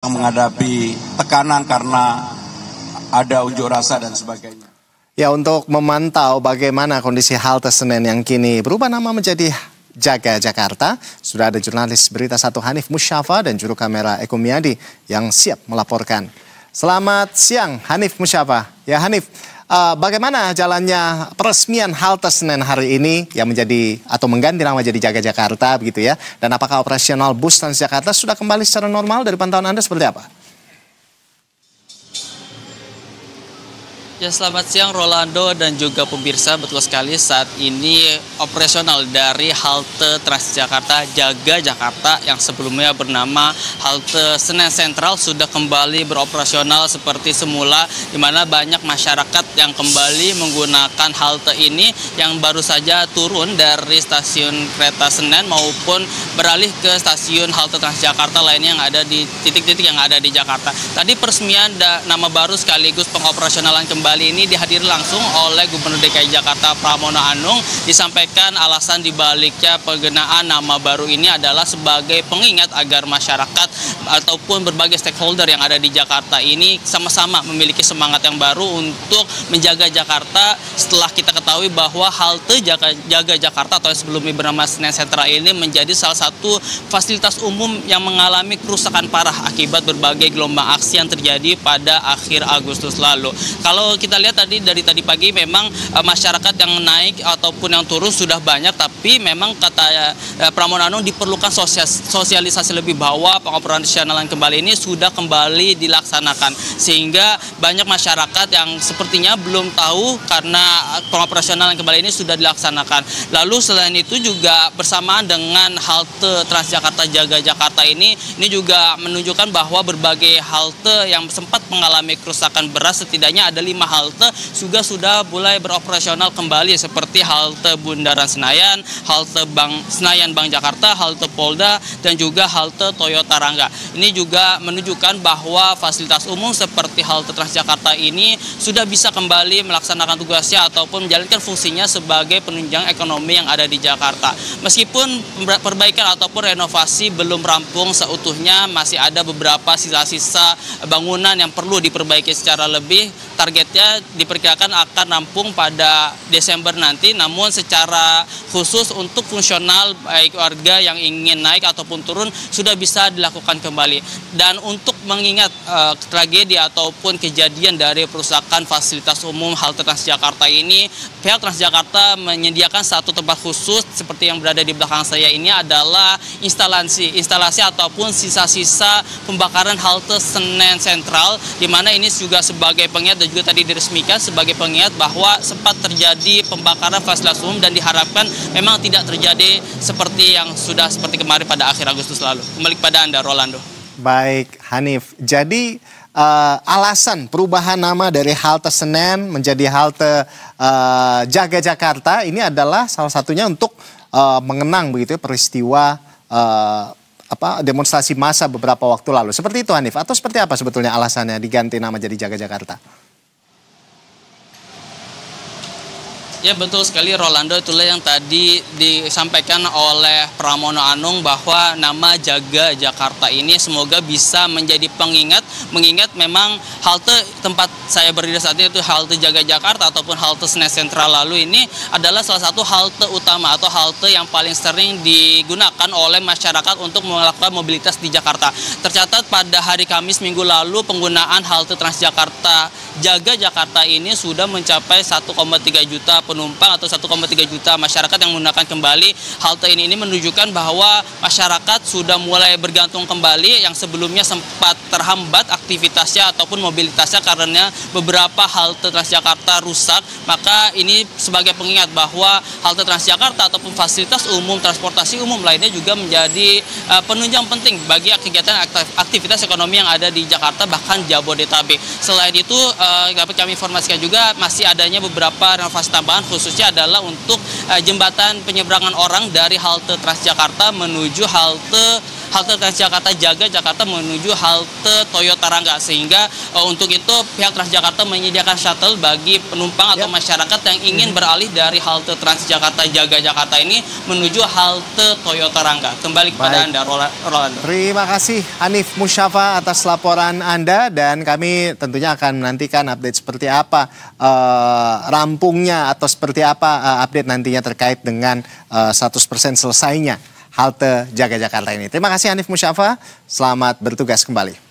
menghadapi tekanan karena ada unjuk rasa dan sebagainya. Ya, untuk memantau bagaimana kondisi halte Senen yang kini berubah nama menjadi Jaga Jakarta, sudah ada jurnalis Berita 1 Hanif Musyafa dan juru kamera Eko Miadi yang siap melaporkan. Selamat siang Hanif Musyafa. Ya Hanif, bagaimana jalannya peresmian halte Senen hari ini yang menjadi atau mengganti nama jadi Jaga Jakarta begitu ya? Dan apakah operasional bus Transjakarta sudah kembali secara normal? Dari pantauan Anda seperti apa? Ya, selamat siang Rolando dan juga pemirsa. Betul sekali, saat ini operasional dari halte Transjakarta Jaga Jakarta yang sebelumnya bernama halte Senen Sentral sudah kembali beroperasional seperti semula, di mana banyak masyarakat yang kembali menggunakan halte ini yang baru saja turun dari stasiun kereta Senen maupun beralih ke stasiun halte Transjakarta lainnya yang ada di titik-titik yang ada di Jakarta. Tadi peresmian nama baru sekaligus pengoperasionalan kembali ini dihadiri langsung oleh Gubernur DKI Jakarta Pramono Anung. Disampaikan alasan dibaliknya penggunaan nama baru ini adalah sebagai pengingat agar masyarakat ataupun berbagai stakeholder yang ada di Jakarta ini sama-sama memiliki semangat yang baru untuk menjaga Jakarta setelah kita ketahui bahwa halte Jaga Jakarta atau yang sebelumnya bernama Senen Sentral ini menjadi salah satu fasilitas umum yang mengalami kerusakan parah akibat berbagai gelombang aksi yang terjadi pada akhir Agustus lalu. Kalau kita lihat dari tadi pagi memang masyarakat yang naik ataupun yang turun sudah banyak, tapi memang kata Pramono Anung diperlukan sosialisasi lebih bahwa pengoperasionalan kembali ini sudah kembali dilaksanakan, sehingga banyak masyarakat yang sepertinya belum tahu karena pengoperasionalan kembali ini sudah dilaksanakan. Lalu selain itu juga bersamaan dengan halte Transjakarta Jaga Jakarta ini juga menunjukkan bahwa berbagai halte yang sempat mengalami kerusakan berat, setidaknya ada 5 halte juga sudah mulai beroperasional kembali, seperti halte Bundaran Senayan, halte Senayan Bank Jakarta, halte Polda, dan juga halte Toyota Rangga. Ini juga menunjukkan bahwa fasilitas umum seperti halte Transjakarta ini sudah bisa kembali melaksanakan tugasnya ataupun menjalankan fungsinya sebagai penunjang ekonomi yang ada di Jakarta. Meskipun perbaikan ataupun renovasi belum rampung seutuhnya, masih ada beberapa sisa-sisa bangunan yang perlu diperbaiki secara lebih. Targetnya diperkirakan akan rampung pada Desember nanti, namun secara khusus untuk fungsional baik warga yang ingin naik ataupun turun sudah bisa dilakukan kembali. Dan untuk mengingat tragedi ataupun kejadian dari perusakan fasilitas umum halte Transjakarta ini, pihak Transjakarta menyediakan satu tempat khusus seperti yang berada di belakang saya ini adalah instalasi ataupun sisa-sisa pembakaran halte Senen Sentral, di mana ini juga sebagai pengingat dan juga tadi diresmikan sebagai pengingat bahwa sempat terjadi pembakaran fasilitas umum dan diharapkan memang tidak terjadi seperti yang sudah seperti kemarin pada akhir Agustus lalu. Kembali kepada Anda, Rolando. Baik, Hanif. Jadi alasan perubahan nama dari halte Senen menjadi halte Jaga Jakarta ini adalah salah satunya untuk mengenang begitu ya, peristiwa demonstrasi massa beberapa waktu lalu. Seperti itu Hanif, atau seperti apa sebetulnya alasannya diganti nama jadi Jaga Jakarta? Ya, betul sekali Rolando, itulah yang tadi disampaikan oleh Pramono Anung bahwa nama Jaga Jakarta ini semoga bisa menjadi pengingat, mengingat memang halte tempat saya berdiri saat ini itu halte Jaga Jakarta ataupun halte Senen Sentral lalu ini adalah salah satu halte utama atau halte yang paling sering digunakan oleh masyarakat untuk melakukan mobilitas di Jakarta. Tercatat pada hari Kamis minggu lalu penggunaan halte Transjakarta Jaga Jakarta ini sudah mencapai 1,3 juta penumpang atau 1,3 juta masyarakat yang menggunakan kembali halte ini. Ini menunjukkan bahwa masyarakat sudah mulai bergantung kembali yang sebelumnya sempat terhambat aktivitasnya ataupun mobilitasnya karena beberapa halte Transjakarta rusak. Maka ini sebagai pengingat bahwa halte Transjakarta ataupun fasilitas umum, transportasi umum lainnya juga menjadi penunjang penting bagi kegiatan aktivitas ekonomi yang ada di Jakarta bahkan Jabodetabek. Selain itu dapat kami informasikan juga masih adanya beberapa renovasi tambahan, khususnya adalah untuk jembatan penyeberangan orang dari halte Transjakarta menuju halte halte Transjakarta Jaga Jakarta menuju halte Toyota Rangga, sehingga untuk itu pihak Transjakarta menyediakan shuttle bagi penumpang atau masyarakat yang ingin beralih dari halte Transjakarta Jaga Jakarta ini menuju halte Toyota Rangga. Kembali kepada Anda, Rolando. Terima kasih Hanif Musyafa atas laporan Anda, dan kami tentunya akan menantikan update seperti apa rampungnya atau seperti apa update nantinya terkait dengan 100% selesainya halte Jaga Jakarta ini. Terima kasih Hanif Musyafa, selamat bertugas kembali.